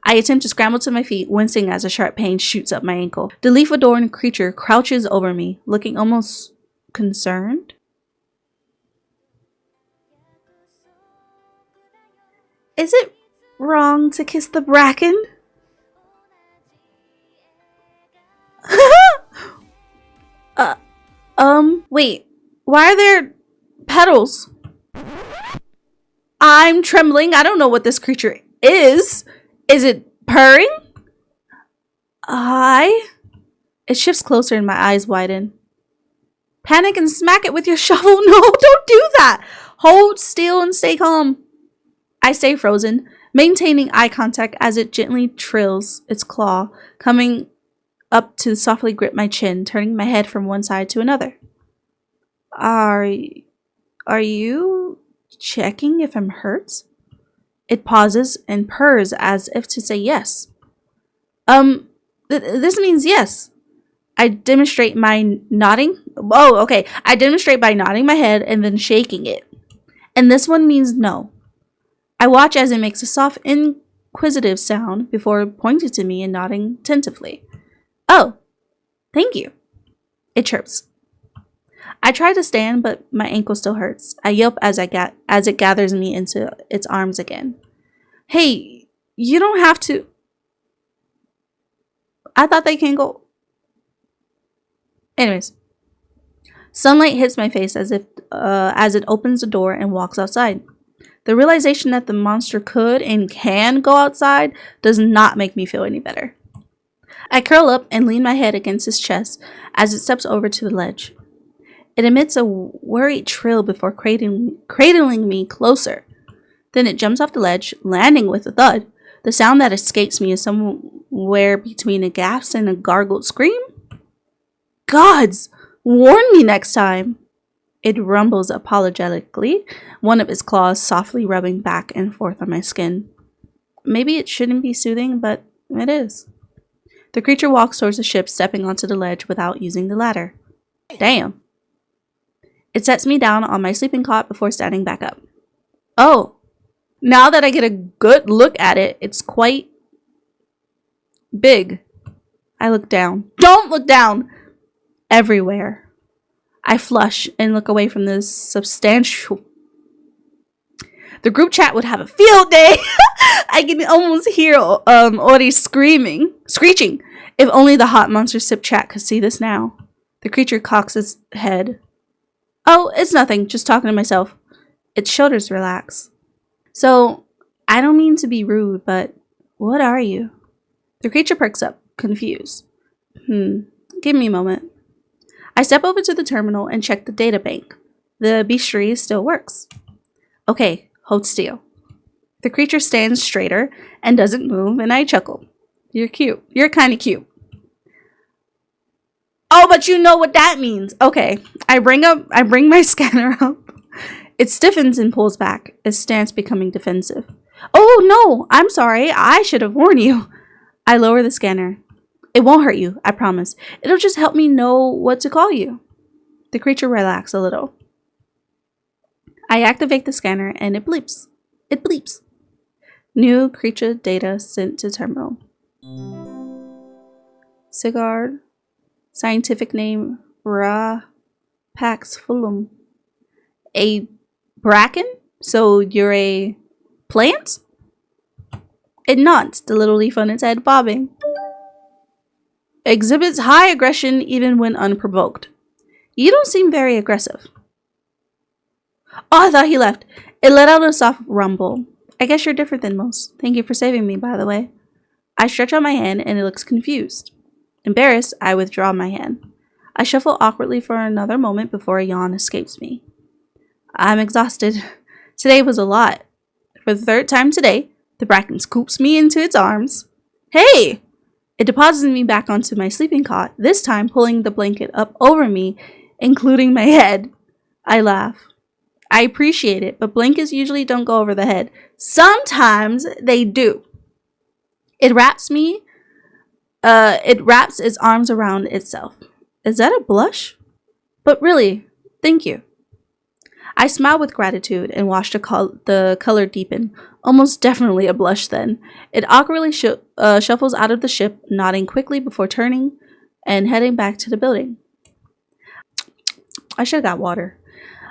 I attempt to scramble to my feet, wincing as a sharp pain shoots up my ankle. The leaf-adorned creature crouches over me, looking almost concerned. Is it wrong to kiss the bracken? Wait, why are there petals? I'm trembling. I don't know what this creature is. Is it purring? It shifts closer and my eyes widen. Panic and smack it with your shovel. No, don't do that. Hold still and stay calm. I stay frozen, maintaining eye contact as it gently trills its claw, coming up to softly grip my chin, turning my head from one side to another. Are you checking if I'm hurt? It pauses and purrs as if to say yes. This means yes. I demonstrate by nodding my head and then shaking it. And this one means no. I watch as it makes a soft, inquisitive sound before pointing to me and nodding tentatively. Oh, thank you. It chirps. I try to stand, but my ankle still hurts. I yelp as it gathers me into its arms again. Hey, you don't have to. I thought they can go. Anyways, sunlight hits my face as it opens the door and walks outside. The realization that the monster could and can go outside does not make me feel any better. I curl up and lean my head against his chest as it steps over to the ledge. It emits a worried trill before cradling me closer. Then it jumps off the ledge, landing with a thud. The sound that escapes me is somewhere between a gasp and a gargled scream. Gods, warn me next time. It rumbles apologetically, one of its claws softly rubbing back and forth on my skin. Maybe it shouldn't be soothing, but it is. The creature walks towards the ship, stepping onto the ledge without using the ladder. Damn. It sets me down on my sleeping cot before standing back up. Oh, now that I get a good look at it, it's quite big. I look down. Don't look down! Everywhere. I flush and look away from this substantial. The group chat would have a field day. I can almost hear Ori screeching. If only the hot monster sip chat could see this now. The creature cocks its head. Oh, it's nothing. Just talking to myself. Its shoulders relax. So, I don't mean to be rude, but what are you? The creature perks up, confused. Give me a moment. I step over to the terminal and check the data bank. The bestiary still works. Okay, hold still. The creature stands straighter and doesn't move, and I chuckle. You're cute. You're kind of cute. Oh, but you know what that means. Okay, I bring my scanner up. It stiffens and pulls back, its stance becoming defensive. Oh no, I'm sorry. I should have warned you. I lower the scanner. It won't hurt you, I promise. It'll just help me know what to call you. The creature relaxes a little. I activate the scanner and it bleeps. It bleeps. New creature data sent to terminal. Sigard. Scientific name Rapaxfulum. A bracken? So you're a plant? It nods, the little leaf on its head bobbing. Exhibits high aggression even when unprovoked. You don't seem very aggressive. Oh, I thought he left. It let out a soft rumble. I guess you're different than most. Thank you for saving me, by the way. I stretch out my hand and it looks confused. Embarrassed, I withdraw my hand. I shuffle awkwardly for another moment before a yawn escapes me. I'm exhausted. Today was a lot. For the third time today, the bracken scoops me into its arms. Hey! It deposits me back onto my sleeping cot, this time pulling the blanket up over me, including my head. I laugh. I appreciate it, but blankets usually don't go over the head. Sometimes they do. It wraps its arms around itself. Is that a blush? But really, thank you. I smile with gratitude and watch the color deepen. Almost definitely a blush then. It awkwardly shuffles out of the ship, nodding quickly before turning and heading back to the building. I should have got water.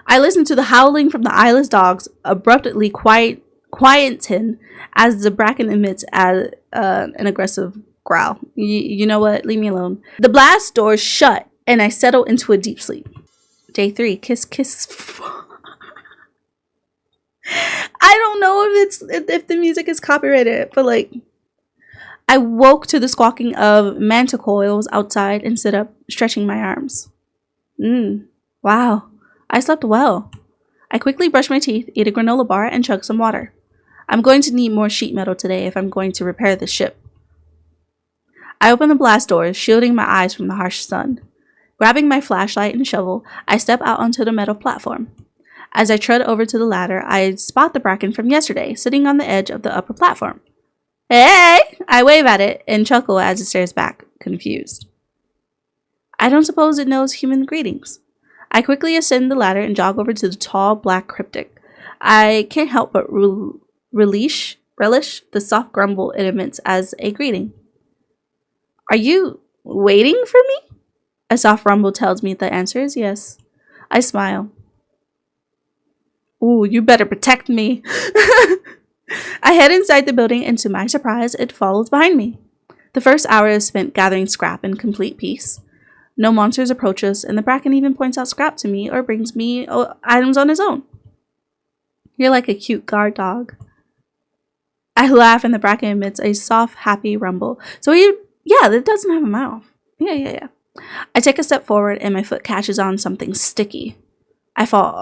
I listen to the howling from the eyeless dogs, abruptly quieten as the Bracken emits an aggressive growl. You know what? Leave me alone. The blast doors shut, and I settle into a deep sleep. Day 3. Kiss, kiss. I don't know if the music is copyrighted, but like, I woke to the squawking of manticoils outside and sit up, stretching my arms. Wow, I slept well. I quickly brush my teeth, eat a granola bar, and chug some water. I'm going to need more sheet metal today if I'm going to repair this ship. I open the blast doors, shielding my eyes from the harsh sun. Grabbing my flashlight and shovel, I step out onto the metal platform. As I tread over to the ladder, I spot the Bracken from yesterday, sitting on the edge of the upper platform. Hey! I wave at it and chuckle as it stares back, confused. I don't suppose it knows human greetings. I quickly ascend the ladder and jog over to the tall, black cryptic. I can't help but relish the soft grumble it emits as a greeting. Are you waiting for me? A soft rumble tells me the answer is yes. I smile. Ooh, you better protect me. I head inside the building, and to my surprise, it follows behind me. The first hour is spent gathering scrap in complete peace. No monsters approach us, and the Bracken even points out scrap to me or brings me items on his own. You're like a cute guard dog. I laugh, and the Bracken emits a soft, happy rumble. It doesn't have a mouth. Yeah. I take a step forward, and my foot catches on something sticky. I fall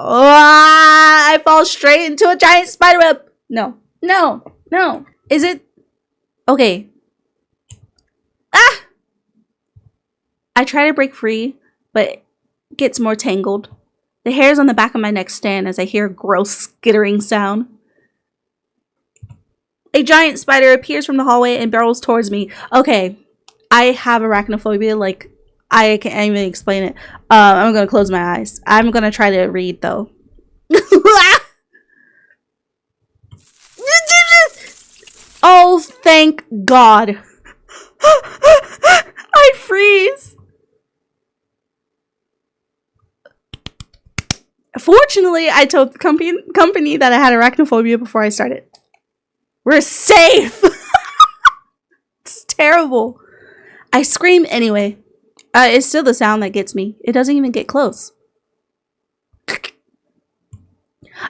straight into a giant spiderweb. No. Is it? Okay. Ah! I try to break free, but it gets more tangled. The hairs on the back of my neck stand as I hear a gross skittering sound. A giant spider appears from the hallway and barrels towards me. Okay, I have arachnophobia. Like, I can't even explain it. I'm going to close my eyes. I'm going to try to read, though. Oh, thank God. I freeze. Fortunately, I told the company that I had arachnophobia before I started. We're safe. It's terrible. I scream anyway. It's still the sound that gets me. It doesn't even get close.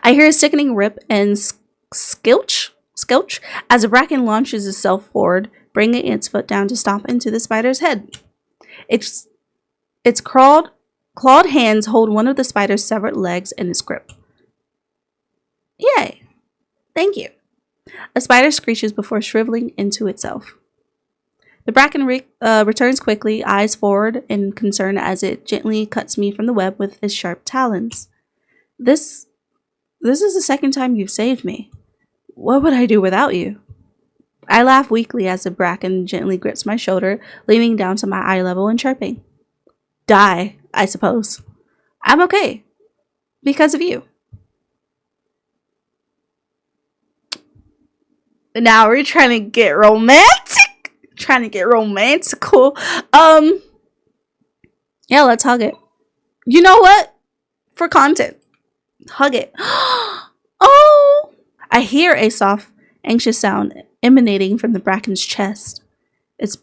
I hear a sickening rip and squelch as the Bracken launches itself forward, bringing its foot down to stomp into the spider's head. Its clawed hands hold one of the spider's severed legs in its grip. Yay! Thank you. A spider screeches before shriveling into itself. The Bracken returns quickly, eyes forward in concern as it gently cuts me from the web with its sharp talons. This is the second time you've saved me. What would I do without you? I laugh weakly as the Bracken gently grips my shoulder, leaning down to my eye level and chirping. Die, I suppose. I'm okay. Because of you. Now we're trying to get romantic. Romantical. Yeah, let's hug it. You know what? For content. Hug it. Oh! I hear a soft, anxious sound emanating from the Bracken's chest. Its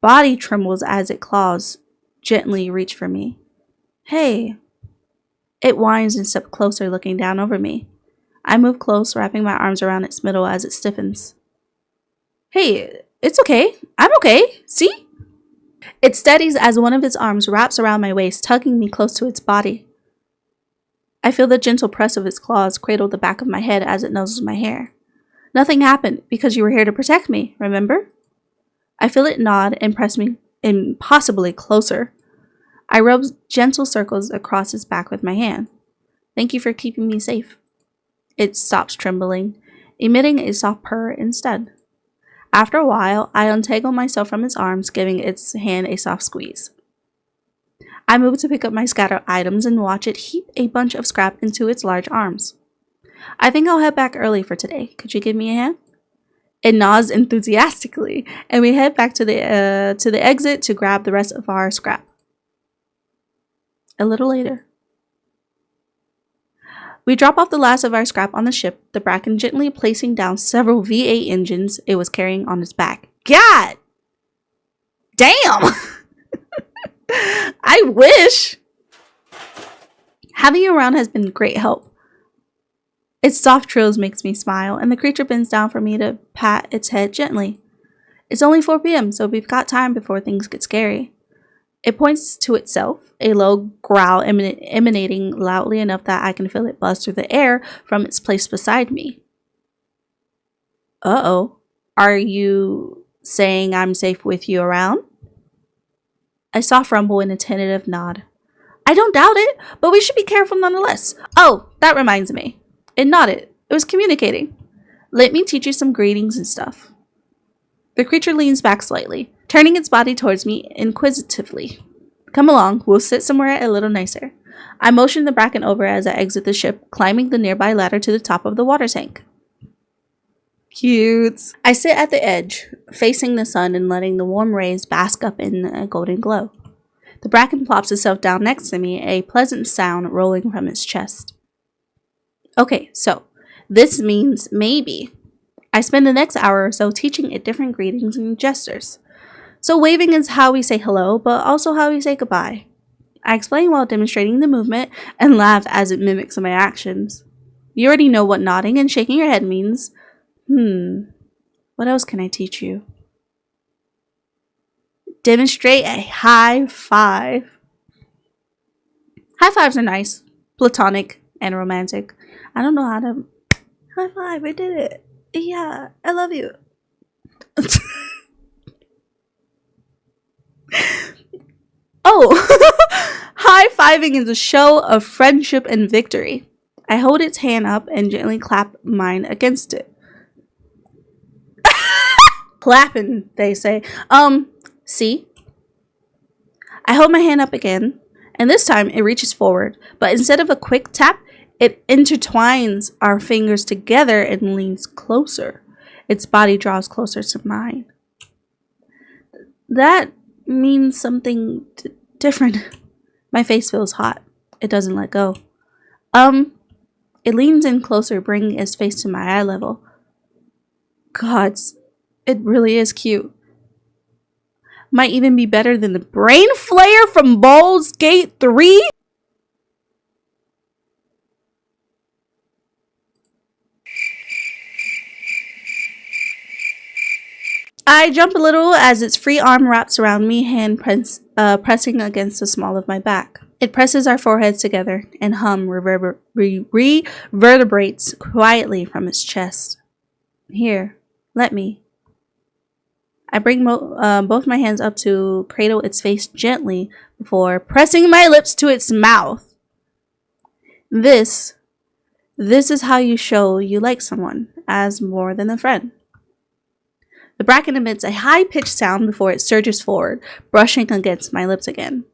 body trembles as it claws gently reach for me. Hey. It whines and steps closer, looking down over me. I move close, wrapping my arms around its middle as it stiffens. Hey, it's okay. I'm okay. See? It steadies as one of its arms wraps around my waist, tugging me close to its body. I feel the gentle press of its claws cradle the back of my head as it nuzzles my hair. Nothing happened because you were here to protect me, remember? I feel it nod and press me impossibly closer. I rub gentle circles across its back with my hand. Thank you for keeping me safe. It stops trembling, emitting a soft purr instead. After a while, I untangle myself from its arms, giving its hand a soft squeeze. I move to pick up my scattered items and watch it heap a bunch of scrap into its large arms. I think I'll head back early for today. Could you give me a hand? It nods enthusiastically, and we head back to the exit to grab the rest of our scrap. A little later, we drop off the last of our scrap on the ship, the Bracken gently placing down several V8 engines it was carrying on its back. God! Damn! I wish! Having you around has been great help. Its soft trills makes me smile, and the creature bends down for me to pat its head gently. It's only 4 p.m., so we've got time before things get scary. It points to itself, a low growl emanating loudly enough that I can feel it buzz through the air from its place beside me. Uh-oh. Are you saying I'm safe with you around? A soft rumble and a tentative nod. I don't doubt it, but we should be careful nonetheless. Oh, that reminds me. It nodded. It was communicating. Let me teach you some greetings and stuff. The creature leans back slightly, turning its body towards me inquisitively. Come along, we'll sit somewhere a little nicer. I motion the Bracken over as I exit the ship, climbing the nearby ladder to the top of the water tank. Cute. I sit at the edge, facing the sun and letting the warm rays bask up in a golden glow. The Bracken plops itself down next to me, a pleasant sound rolling from its chest. Okay, so this means maybe. I spend the next hour or so teaching it different greetings and gestures. So waving is how we say hello, but also how we say goodbye. I explain while demonstrating the movement and laugh as it mimics my actions. You already know what nodding and shaking your head means. What else can I teach you? Demonstrate a high five. High fives are nice, platonic, and romantic. I don't know how to... High five, I did it. Yeah, I love you. Oh, high-fiving is a show of friendship and victory. I hold its hand up and gently clap mine against it. Clapping, they say. See? I hold my hand up again, and this time it reaches forward, but instead of a quick tap, it intertwines our fingers together and leans closer. Its body draws closer to mine. That means something different. My face feels hot. It doesn't let go. It leans in closer, bringing its face to my eye level. Gods, it really is cute. Might even be better than the brain flare from Baldur's Gate 3. I jump a little as its free arm wraps around me, hand pressing against the small of my back. It presses our foreheads together and reverberates quietly from its chest. Here, let me. I bring both my hands up to cradle its face gently before pressing my lips to its mouth. This is how you show you like someone as more than a friend. The Bracken emits a high-pitched sound before it surges forward, brushing against my lips again.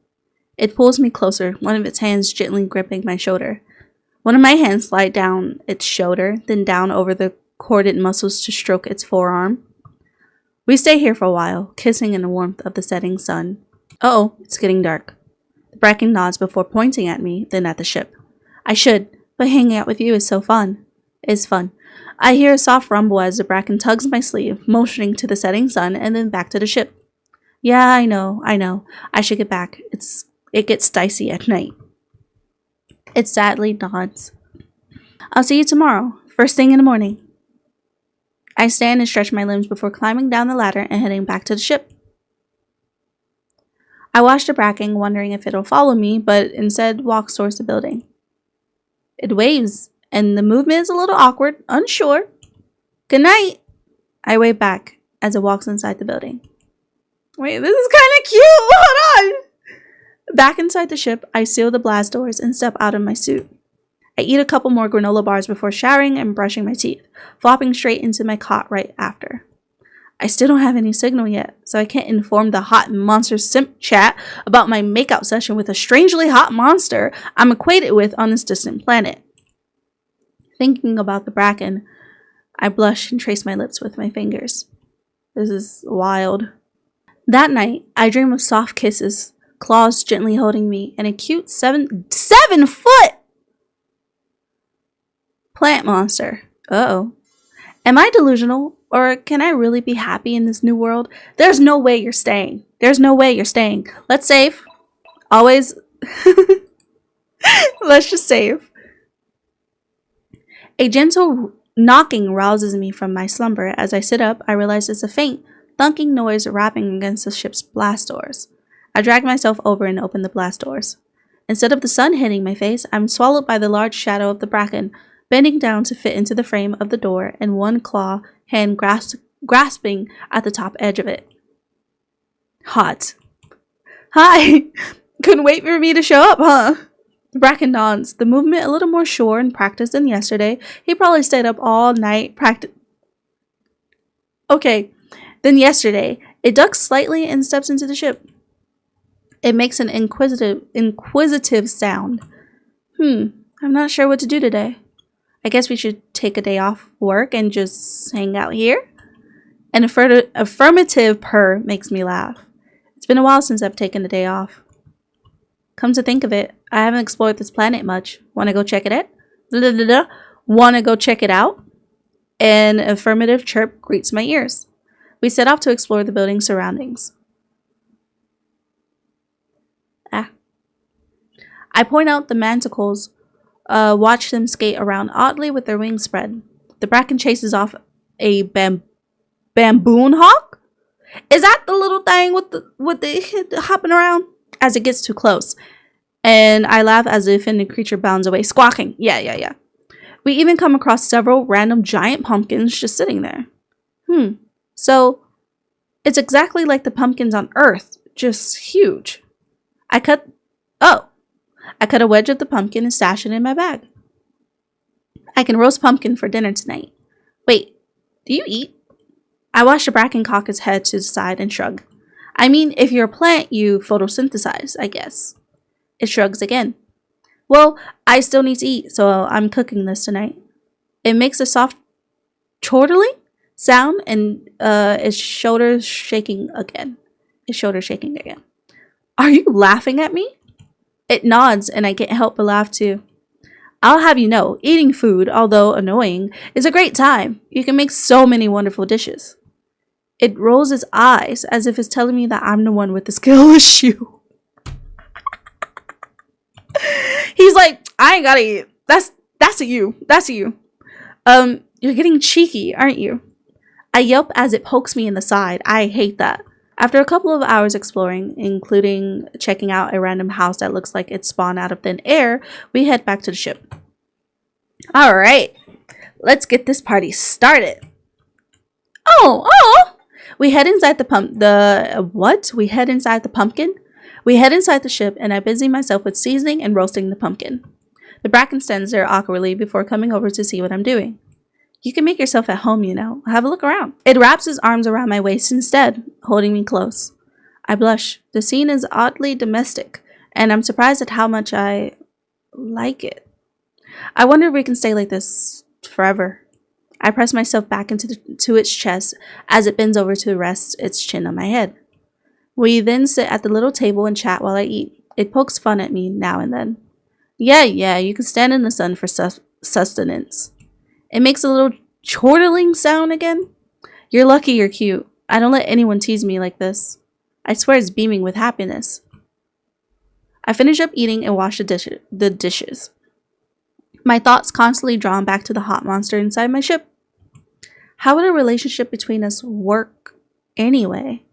It pulls me closer, one of its hands gently gripping my shoulder. One of my hands slides down its shoulder, then down over the corded muscles to stroke its forearm. We stay here for a while, kissing in the warmth of the setting sun. Uh-oh, it's getting dark. The Bracken nods before pointing at me, then at the ship. I should, but hanging out with you is so fun. It's fun. I hear a soft rumble as the Bracken tugs my sleeve, motioning to the setting sun and then back to the ship. Yeah, I know. I should get back. It gets dicey at night. It sadly nods. I'll see you tomorrow, first thing in the morning. I stand and stretch my limbs before climbing down the ladder and heading back to the ship. I watch the Bracken, wondering if it'll follow me, but instead walks towards the building. It waves, and the movement is a little awkward, unsure. Good night. I wave back as it walks inside the building. Wait, this is kind of cute. Hold on. Back inside the ship, I seal the blast doors and step out of my suit. I eat a couple more granola bars before showering and brushing my teeth, flopping straight into my cot right after. I still don't have any signal yet, so I can't inform the hot monster simp chat about my makeout session with a strangely hot monster I'm acquainted with on this distant planet. Thinking about the Bracken, I blush and trace my lips with my fingers. This is wild. That night, I dream of soft kisses, claws gently holding me, and a cute 7-foot plant monster. Uh-oh. Am I delusional, or can I really be happy in this new world? There's no way you're staying. There's no way you're staying. Let's save. Always. Let's just save. A gentle knocking rouses me from my slumber. As I sit up, I realize it's a faint, thunking noise rapping against the ship's blast doors. I drag myself over and open the blast doors. Instead of the sun hitting my face, I'm swallowed by the large shadow of the Bracken, bending down to fit into the frame of the door and one claw hand grasping at the top edge of it. Hot. Hi! Couldn't wait for me to show up, huh? Bracken nods, the movement a little more sure and practiced than yesterday. He probably stayed up all night Okay, then yesterday. It ducks slightly and steps into the ship. It makes an inquisitive sound. I'm not sure what to do today. I guess we should take a day off work and just hang out here? An affirmative purr makes me laugh. It's been a while since I've taken a day off. Come to think of it, I haven't explored this planet much. Want to go check it out? Want to go check it out? An affirmative chirp greets my ears. We set off to explore the building's surroundings. I point out the manticles. Watch them skate around oddly with their wings spread. The Bracken chases off a bamboon hawk? Is that the little thing with the hopping around? As it gets too close. And I laugh as the offended creature bounds away, squawking. Yeah. We even come across several random giant pumpkins just sitting there. So it's exactly like the pumpkins on Earth, just huge. I cut a wedge of the pumpkin and stash it in my bag. I can roast pumpkin for dinner tonight. Wait, do you eat? I watch the Bracken cock his head to the side and shrug. I mean, if you're a plant, you photosynthesize, I guess. It shrugs again. Well, I still need to eat, so I'm cooking this tonight. It makes a soft chortling sound and its shoulders shaking again. Are you laughing at me? It nods and I can't help but laugh too. I'll have you know, eating food, although annoying, is a great time. You can make so many wonderful dishes. It rolls its eyes as if it's telling me that I'm the one with the skill issue. He's like, I ain't gotta eat. That's a you. You're getting cheeky, aren't you? I yelp as it pokes me in the side. I hate that. After a couple of hours exploring, including checking out a random house that looks like it spawned out of thin air, we head back to the ship. All right, let's get this party started. Oh! We head inside the We head inside the pumpkin. We head inside the ship, and I busy myself with seasoning and roasting the pumpkin. The Bracken stands there awkwardly before coming over to see what I'm doing. You can make yourself at home, you know. Have a look around. It wraps its arms around my waist instead, holding me close. I blush. The scene is oddly domestic, and I'm surprised at how much I like it. I wonder if we can stay like this forever. I press myself back into its chest as it bends over to rest its chin on my head. We then sit at the little table and chat while I eat. It pokes fun at me now and then. Yeah, you can stand in the sun for sustenance. It makes a little chortling sound again. You're lucky you're cute. I don't let anyone tease me like this. I swear it's beaming with happiness. I finish up eating and wash the dishes. My thoughts constantly drawn back to the hot monster inside my ship. How would a relationship between us work anyway?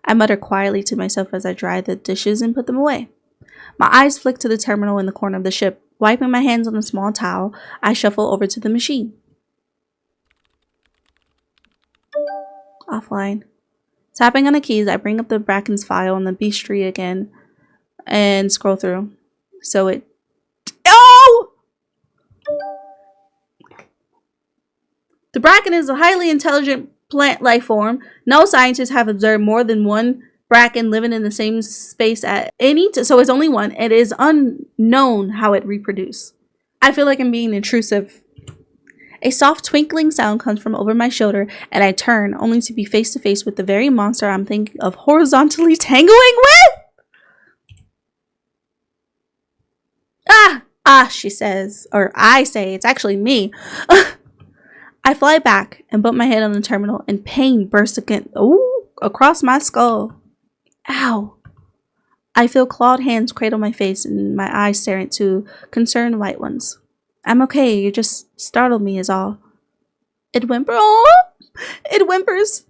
I mutter quietly to myself as I dry the dishes and put them away. My eyes flick to the terminal in the corner of the ship. Wiping my hands on a small towel, I shuffle over to the machine. Offline. Tapping on the keys, I bring up the Bracken's file on the BunniiMxrie again and scroll through. Oh! The Bracken is a highly intelligent plant life form. No scientists have observed more than one bracken living in the same space at any so it's only one. It is unknown how it reproduces. I feel like I'm being intrusive. A soft twinkling sound comes from over my shoulder, and I turn, only to be face to face with the very monster I'm thinking of horizontally tangling with. Ah, she says, or I say, it's actually me. I fly back and bump my head on the terminal, and pain bursts across my skull. Ow. I feel clawed hands cradle my face and my eyes stare into concerned white ones. I'm okay, you just startled me is all. It whimpers. Oh! It whimpers.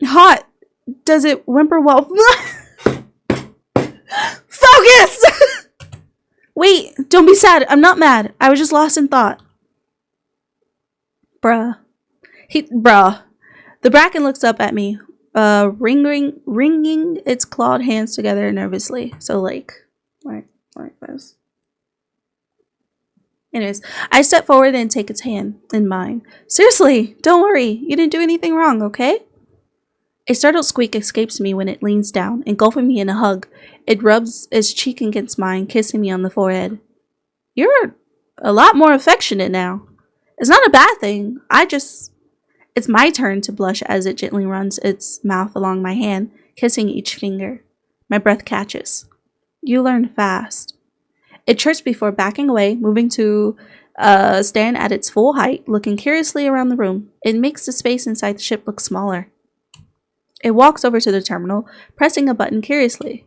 Hot. Does it whimper well? Focus! Wait, don't be sad. I'm not mad. I was just lost in thought. Bruh. The bracken looks up at me, wringing its clawed hands together nervously. So like this. Anyways, I step forward and take its hand in mine. Seriously, don't worry. You didn't do anything wrong, okay? A startled squeak escapes me when it leans down, engulfing me in a hug. It rubs its cheek against mine, kissing me on the forehead. You're a lot more affectionate now. It's not a bad thing. It's my turn to blush as it gently runs its mouth along my hand, kissing each finger. My breath catches. You learn fast. It chirps before backing away, moving to stand at its full height, looking curiously around the room. It makes the space inside the ship look smaller. It walks over to the terminal, pressing a button curiously.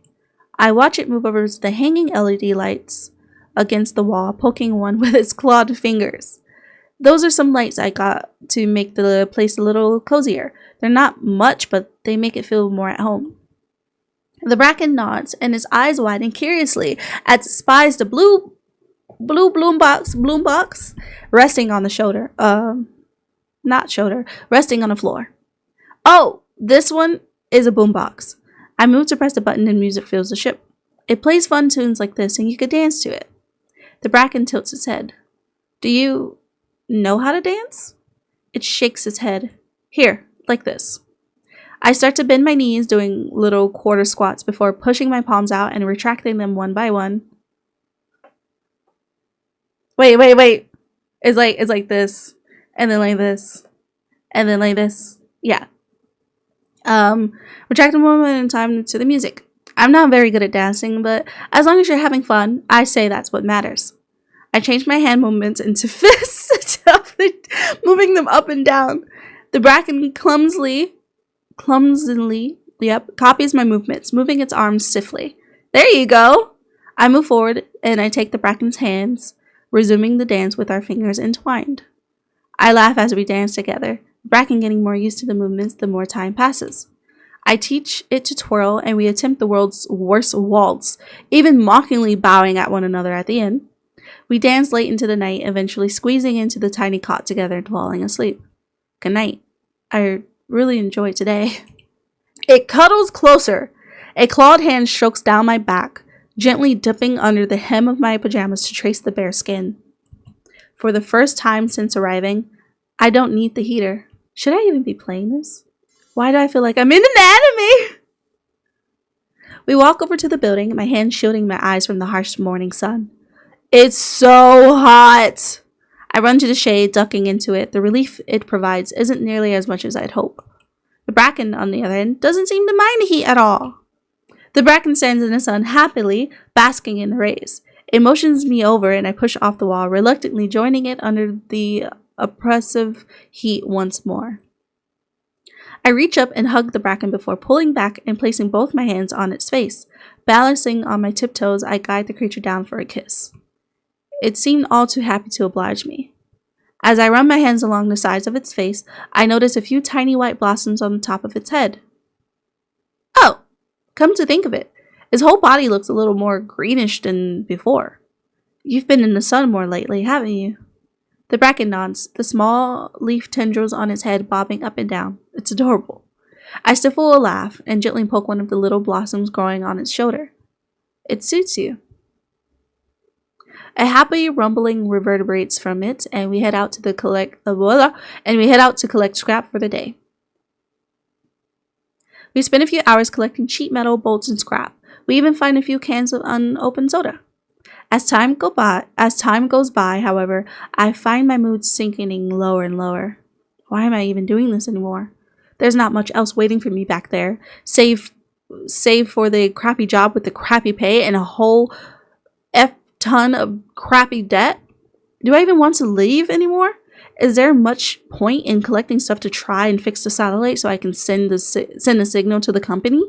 I watch it move over to the hanging LED lights against the wall, poking one with its clawed fingers. Those are some lights I got to make the place a little cozier. They're not much, but they make it feel more at home. The bracken nods, and his eyes widen curiously as it spies the blue bloom box resting on the shoulder. Resting on the floor. Oh, this one is a boombox. I move to press the button and music fills the ship. It plays fun tunes like this, and you could dance to it. The bracken tilts its head. Do you know how to dance? It shakes its head. Here, like this. I start to bend my knees, doing little quarter squats before pushing my palms out and retracting them one by one. Wait. It's like this, and then like this, and then like this. Yeah. Retract them one at a time to the music. I'm not very good at dancing, but as long as you're having fun, I say that's what matters. I change my hand movements into fists, moving them up and down. The bracken clumsily, copies my movements, moving its arms stiffly. There you go! I move forward, and I take the bracken's hands, resuming the dance with our fingers entwined. I laugh as we dance together, Bracken getting more used to the movements the more time passes. I teach it to twirl, and we attempt the world's worst waltz, even mockingly bowing at one another at the end. We dance late into the night, eventually squeezing into the tiny cot together and falling asleep. Good night. I really enjoyed today. It cuddles closer. A clawed hand strokes down my back, gently dipping under the hem of my pajamas to trace the bare skin. For the first time since arriving, I don't need the heater. Should I even be playing this? Why do I feel like I'm in an anime? We walk over to the building, my hand shielding my eyes from the harsh morning sun. It's so hot! I run to the shade, ducking into it. The relief it provides isn't nearly as much as I'd hope. The bracken, on the other hand, doesn't seem to mind the heat at all. The bracken stands in the sun, happily basking in the rays. It motions me over, and I push off the wall, reluctantly joining it under the oppressive heat once more. I reach up and hug the bracken before pulling back and placing both my hands on its face. Balancing on my tiptoes, I guide the creature down for a kiss. It seemed all too happy to oblige me. As I run my hands along the sides of its face, I notice a few tiny white blossoms on the top of its head. Oh, come to think of it, its whole body looks a little more greenish than before. You've been in the sun more lately, haven't you? The bracken nods, the small leaf tendrils on its head bobbing up and down. It's adorable. I stifle a laugh and gently poke one of the little blossoms growing on its shoulder. It suits you. A happy rumbling reverberates from it, and we head out to collect scrap for the day. We spend a few hours collecting sheet metal, bolts, and scrap. We even find a few cans of unopened soda. As time goes by, however, I find my mood sinking lower and lower. Why am I even doing this anymore? There's not much else waiting for me back there, save for the crappy job with the crappy pay and a whole ton of crappy debt. Do I even want to leave anymore? Is there much point in collecting stuff to try and fix the satellite so I can send a signal to the company?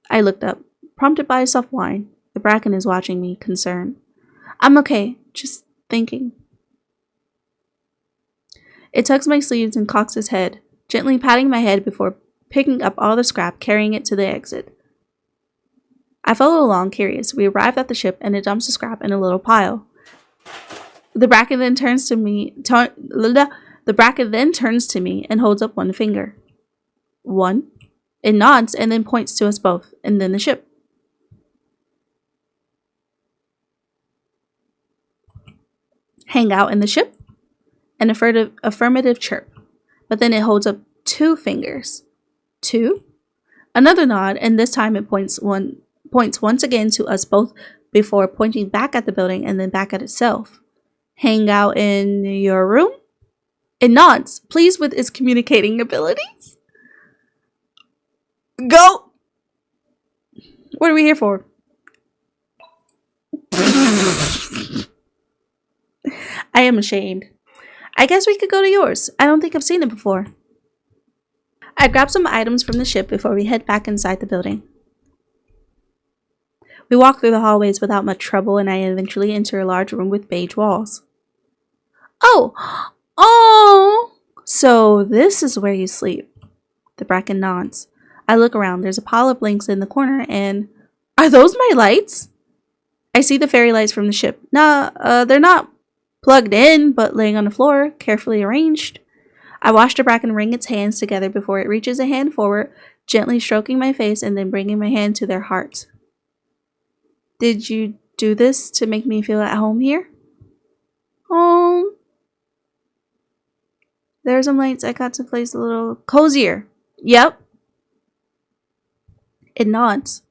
I looked up, prompted by a soft whine. The Bracken is watching me, concerned. I'm okay, just thinking. It tugs my sleeves and cocks his head, gently patting my head before picking up all the scrap, carrying it to the exit. I follow along, curious. We arrive at the ship, and it dumps the scrap in a little pile. The Bracken then turns to me. The Bracken then turns to me and holds up one finger. One. It nods and then points to us both, and then the ship. Hang out in the ship? An affirmative chirp. But then it holds up two fingers. Two? Another nod, and this time it points once again to us both before pointing back at the building and then back at itself. Hang out in your room? It nods, pleased with its communicating abilities. Go! What are we here for? I am ashamed. I guess we could go to yours. I don't think I've seen it before. I grab some items from the ship before we head back inside the building. We walk through the hallways without much trouble, and I eventually enter a large room with beige walls. Oh! So this is where you sleep. The Bracken nods. I look around. There's a pile of blanks in the corner, and... Are those my lights? I see the fairy lights from the ship. They're not plugged in, but laying on the floor, carefully arranged. I watch the Bracken wring its hands together before it reaches a hand forward, gently stroking my face and then bringing my hand to their hearts. Did you do this to make me feel at home here? Oh. There's some lights I got to place a little cozier. Yep. It nods.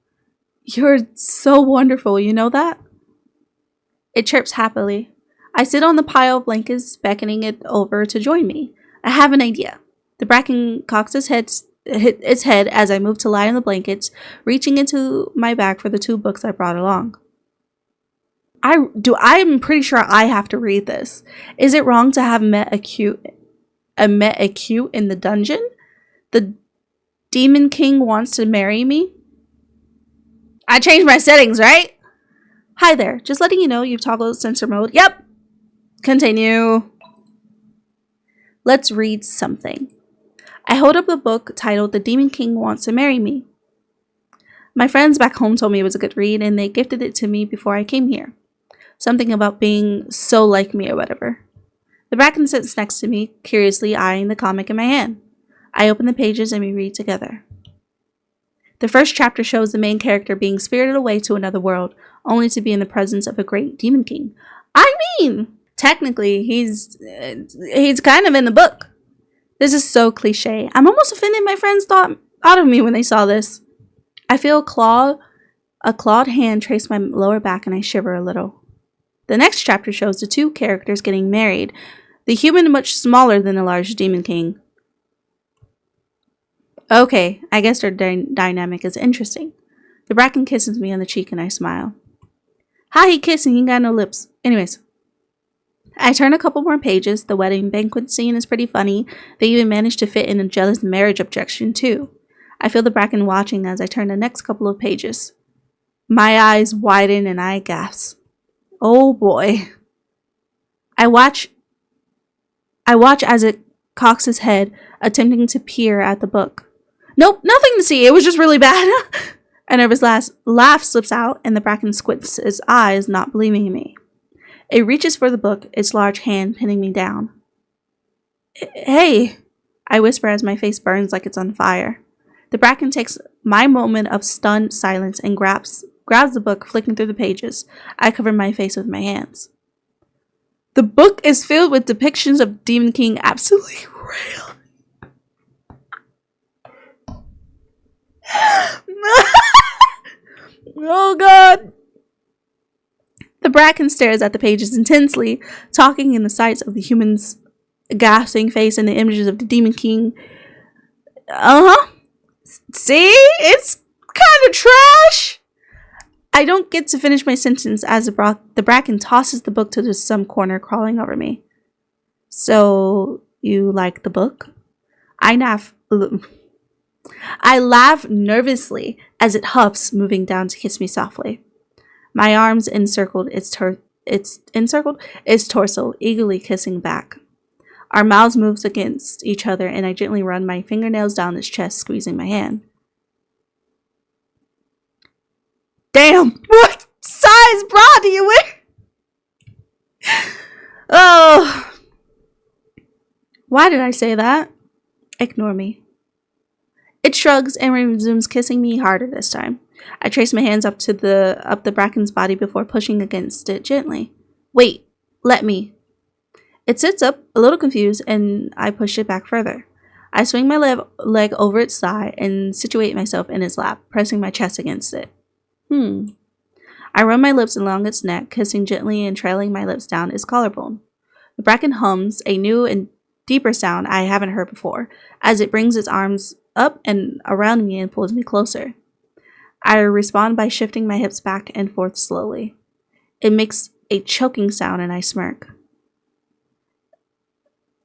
You're so wonderful, you know that? It chirps happily. I sit on the pile of blankets, beckoning it over to join me. I have an idea. The Bracken cocks its head as I move to lie on the blankets, reaching into my bag for the two books I brought along. I'm pretty sure I have to read this. Is it wrong to have met a cute in the dungeon? The Demon King wants to marry me. I changed my settings, right? Hi there. Just letting you know you've toggled censor mode. Yep. Continue. Let's read something. I hold up the book titled The Demon King Wants to Marry Me. My friends back home told me it was a good read, and they gifted it to me before I came here. Something about being so like me or whatever. The Bracken sits next to me, curiously eyeing the comic in my hand. I open the pages and we read together. The first chapter shows the main character being spirited away to another world, only to be in the presence of a great demon king. I mean, technically, he's kind of in the book. This is so cliche. I'm almost offended my friends thought of me when they saw this. I feel a clawed hand trace my lower back and I shiver a little. The next chapter shows the two characters getting married. The human much smaller than the large demon king. Okay, I guess their dynamic is interesting. The Bracken kisses me on the cheek and I smile. How he kissing? He got no lips. Anyways. I turn a couple more pages. The wedding banquet scene is pretty funny. They even managed to fit in a jealous marriage objection too. I feel the Bracken watching as I turn the next couple of pages. My eyes widen and I gasp. Oh boy. I watch as it cocks its head, attempting to peer at the book. Nope, nothing to see. It was just really bad. A nervous laugh slips out, and the Bracken squints his eyes, not believing me. It reaches for the book, its large hand pinning me down. Hey, I whisper as my face burns like it's on fire. The Bracken takes my moment of stunned silence and grabs the book, flicking through the pages. I cover my face with my hands. The book is filled with depictions of Demon King absolutely real. Oh god! The Bracken stares at the pages intensely, talking in the sights of the human's gasping face and the images of the Demon King. Uh-huh. See? It's kind of trash! I don't get to finish my sentence as the Bracken tosses the book to some corner crawling over me. So, you like the book? I laugh nervously as it huffs, moving down to kiss me softly. My arms encircled its torso, eagerly kissing back. Our mouths move against each other, and I gently run my fingernails down its chest, squeezing my hand. Damn! What size bra do you wear? Oh! Why did I say that? Ignore me. It shrugs and resumes kissing me harder this time. I trace my hands up the Bracken's body before pushing against it gently. Wait, let me. It sits up, a little confused, and I push it back further. I swing my leg over its thigh and situate myself in its lap, pressing my chest against it. I run my lips along its neck, kissing gently and trailing my lips down its collarbone. The Bracken hums, a new and deeper sound I haven't heard before, as it brings its arms up and around me and pulls me closer. I respond by shifting my hips back and forth slowly. It makes a choking sound and I smirk.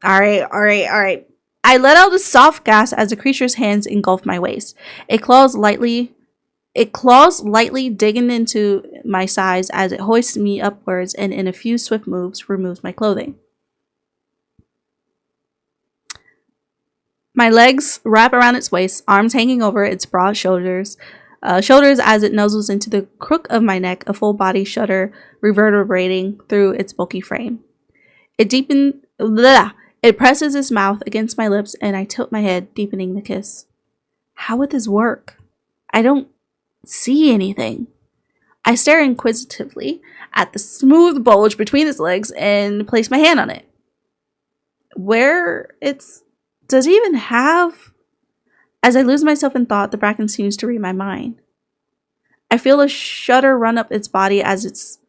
Alright. I let out a soft gasp as the creature's hands engulf my waist. It claws lightly digging into my sides as it hoists me upwards and in a few swift moves removes my clothing. My legs wrap around its waist, arms hanging over its broad shoulders as it nuzzles into the crook of my neck, a full body shudder reverberating through its bulky frame. It presses its mouth against my lips and I tilt my head, deepening the kiss. How would this work? I don't see anything. I stare inquisitively at the smooth bulge between its legs and place my hand on it. Does it even have? As I lose myself in thought, the Bracken seems to read my mind. I feel a shudder run up its body as its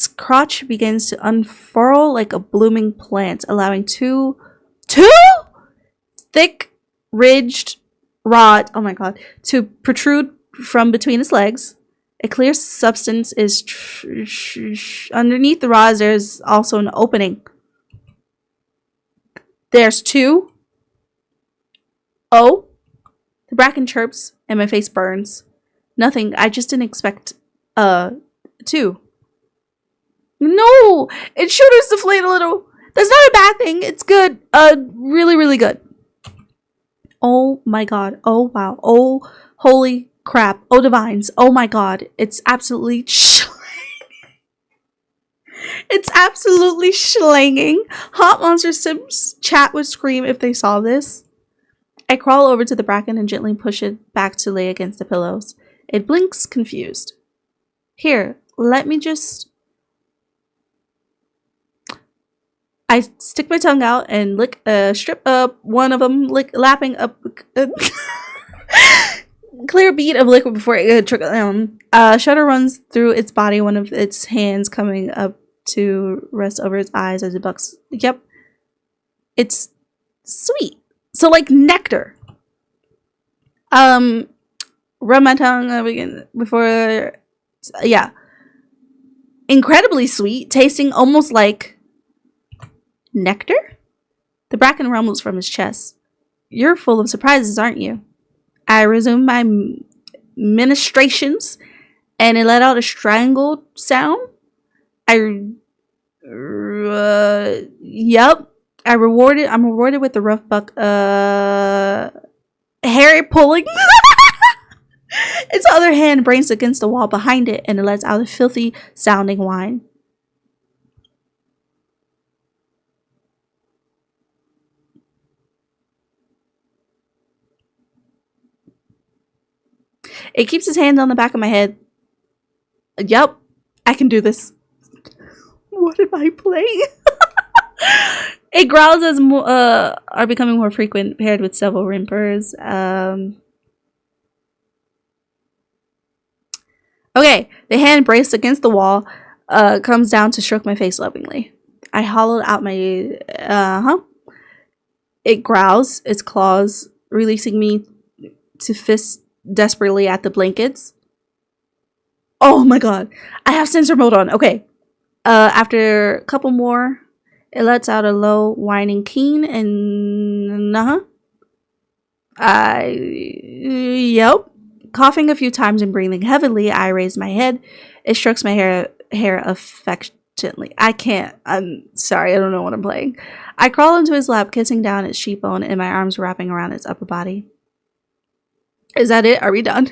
crotch begins to unfurl like a blooming plant, allowing two thick ridged rod, oh my god, to protrude from between its legs. A clear substance is underneath the rods. There's also an opening. There's two. Oh. The Bracken chirps and my face burns. Nothing. I just didn't expect two. No! Its shoulders deflate a little. That's not a bad thing. It's good. Really, really good. Oh my god. Oh wow. Oh holy crap. Oh divines. Oh my god. It's absolutely it's absolutely schlanging. Hot Monster Sims chat would scream if they saw this. I crawl over to the Bracken and gently push it back to lay against the pillows. It blinks, confused. Here, let me just... I stick my tongue out and lick strip up one of them, lapping up clear bead of liquid before it trickles down. Shudder runs through its body, one of its hands coming up to rest over its eyes as it bucks. Yep. It's sweet. So like nectar. Rub my tongue again before, yeah. Incredibly sweet, tasting almost like nectar? The Bracken rumbles from his chest. You're full of surprises, aren't you? I resumed my ministrations and it let out a strangled sound. Yep. I'm rewarded with the rough buck, hairy pulling. Its other hand brings against the wall behind it and it lets out a filthy sounding whine. It keeps his hand on the back of my head. Yup, I can do this. What am I playing? It growls as are becoming more frequent, paired with several whimpers. Okay, the hand braced against the wall comes down to stroke my face lovingly. I hollowed out my It growls, its claws releasing me to fist desperately at the blankets. Oh my god, I have sensor mode on. Okay, after a couple more, it lets out a low whining keen and yep. Coughing a few times and breathing heavily, I raise my head. It strokes my hair affectionately. I'm sorry, I don't know what I'm playing. I crawl into his lap, kissing down its cheekbone and my arms wrapping around its upper body. Is that it? Are we done?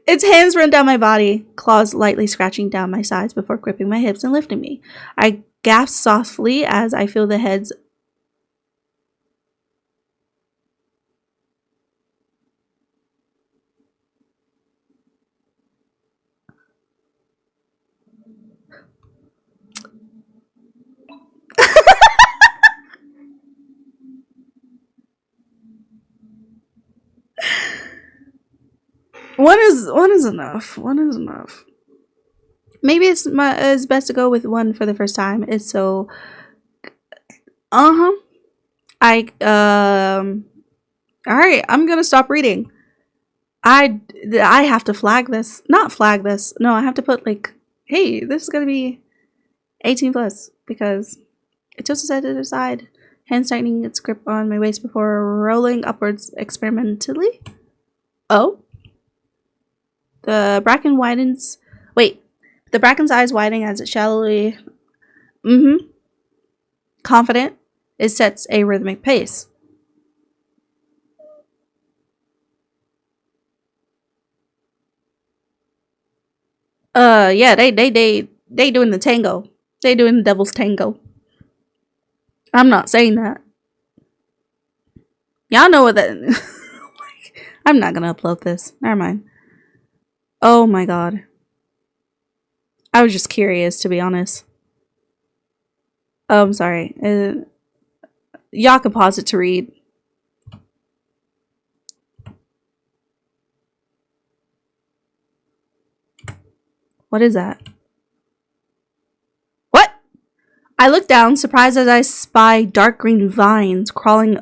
Its hands run down my body, claws lightly scratching down my sides before gripping my hips and lifting me. I gasp softly as I feel the heads. One is enough. One is enough. Maybe it's best to go with one for the first time. It's so. I All right, I'm gonna stop reading. I have to flag this. Not flag this. No, I have to put like, hey, this is gonna be 18 plus because it tilts its head to the side, hands tightening its grip on my waist before rolling upwards experimentally. Oh. The Bracken widens. Wait. The Bracken's eyes widening as it shallowly. Confident, it sets a rhythmic pace. Yeah, they doing the tango. They doing the devil's tango. I'm not saying that. Y'all know what that. I'm not gonna upload this. Never mind. Oh my god. I was just curious, to be honest. Oh, I'm sorry. Y'all can pause it to read. What is that? What? I look down, surprised as I spy dark green vines crawling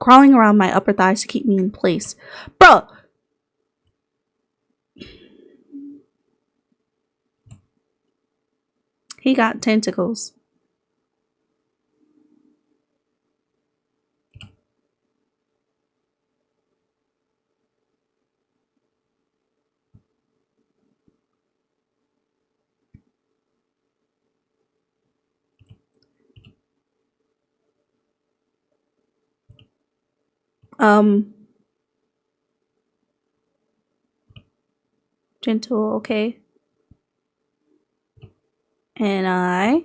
around my upper thighs to keep me in place. Bro! He got tentacles. Gentle, okay. And I...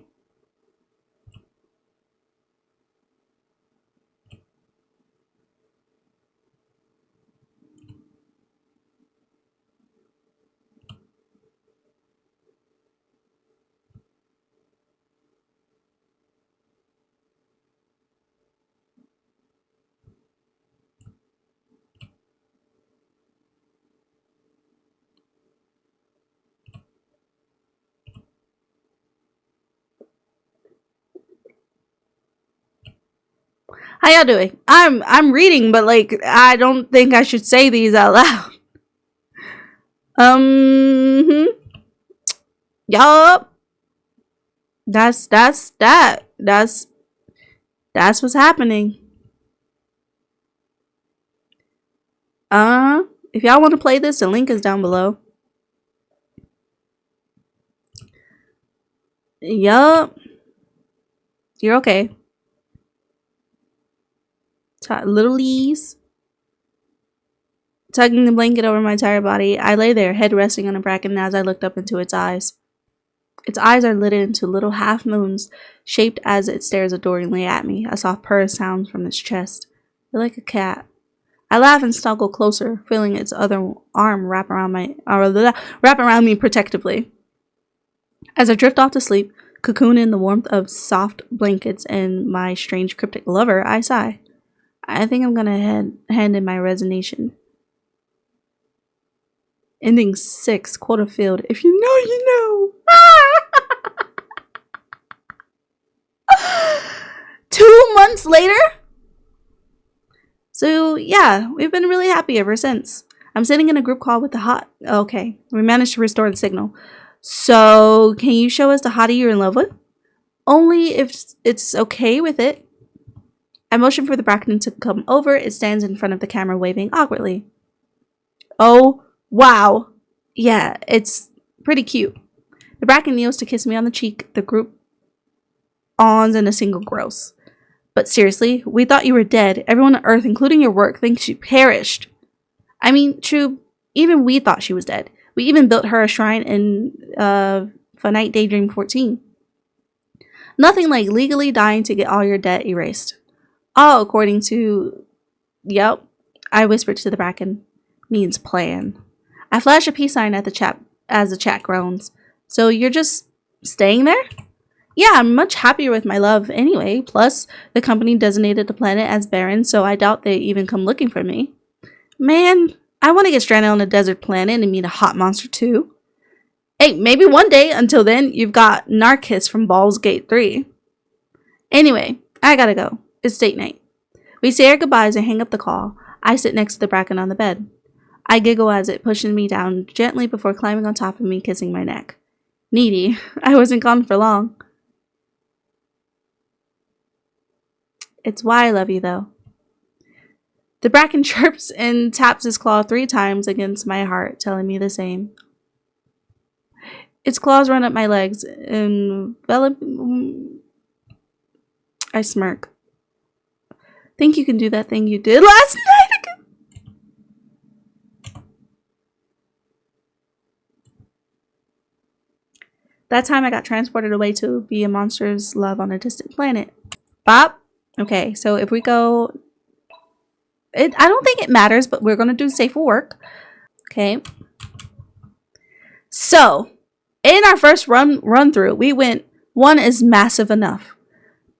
How y'all doing? I'm reading, but like I don't think I should say these out loud. Yup. That's what's happening. If y'all want to play this, the link is down below. Yup. You're okay. Little ease. Tugging the blanket over my tired body, I lay there, head resting on a bracken as I looked up into its eyes. Its eyes are lit into little half moons, shaped as it stares adoringly at me. A soft purr sounds from its chest. You're like a cat. I laugh and snuggle closer, feeling its other arm wrap around me protectively. As I drift off to sleep, Cocoon in the warmth of soft blankets and my strange cryptic lover, I sigh. I think I'm gonna hand in my resignation. Ending 6, quota field. If you know, you know. 2 months later? So yeah, we've been really happy ever since. I'm sitting in a group call with the hot. Okay, we managed to restore the signal. So can you show us the hottie you're in love with? Only if it's okay with it. I motion for the Bracken to come over. It stands in front of the camera waving awkwardly. Oh, wow. Yeah, it's pretty cute. The Bracken kneels to kiss me on the cheek. The group awns in a single gross. But seriously, we thought you were dead. Everyone on Earth, including your work, thinks you perished. I mean, true, even we thought she was dead. We even built her a shrine in Finite Daydream 14. Nothing like legally dying to get all your debt erased. All according to... Yep, I whispered to the Bracken. Means plan. I flash a peace sign at the chat as the chat groans. So you're just staying there? Yeah, I'm much happier with my love anyway. Plus, the company designated the planet as barren, so I doubt they even come looking for me. Man, I want to get stranded on a desert planet and meet a hot monster too. Hey, maybe one day. Until then, you've got Narcus from Baldur's Gate 3. Anyway, I gotta go. It's date night. We say our goodbyes and hang up the call. I sit next to the Bracken on the bed. I giggle as it pushes me down gently before climbing on top of me, kissing my neck. Needy. I wasn't gone for long. It's why I love you, though. The Bracken chirps and taps his claw 3 times against my heart, telling me the same. Its claws run up my legs, envelop. I smirk. Think you can do that thing you did last night again? That time I got transported away to be a monster's love on a distant planet. Bop. Okay, so if we go... I don't think it matters, but we're going to do safe work. Okay. So, in our first run through, we went 1 is massive enough.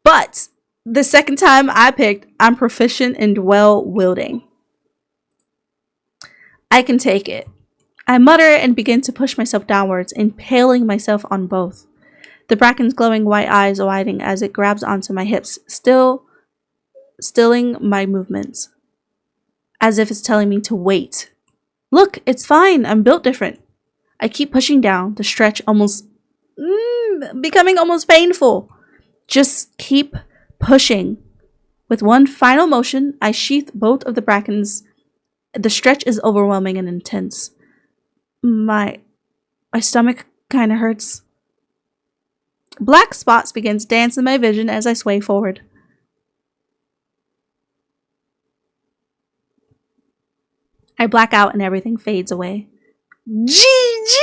But the second time I picked, I'm proficient in dwell wielding. I can take it. I mutter and begin to push myself downwards, impaling myself on both. The Bracken's glowing white eyes widening as it grabs onto my hips, stilling my movements. As if it's telling me to wait. Look, it's fine. I'm built different. I keep pushing down, the stretch almost becoming almost painful. Just keep pushing. With one final motion, I sheath both of the Brackens. The stretch is overwhelming and intense. My stomach kind of hurts. Black spots begin to dance in my vision as I sway forward. I black out and everything fades away. GG!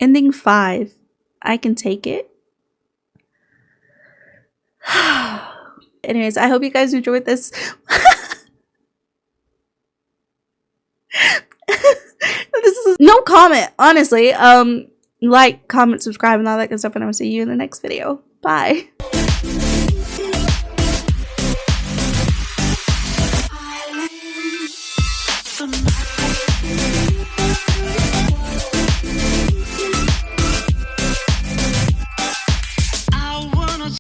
Ending 5. I can take it. Anyways, I hope you guys enjoyed this. This is no comment, honestly. Like, comment, subscribe, and all that good stuff, and I will see you in the next video. Bye.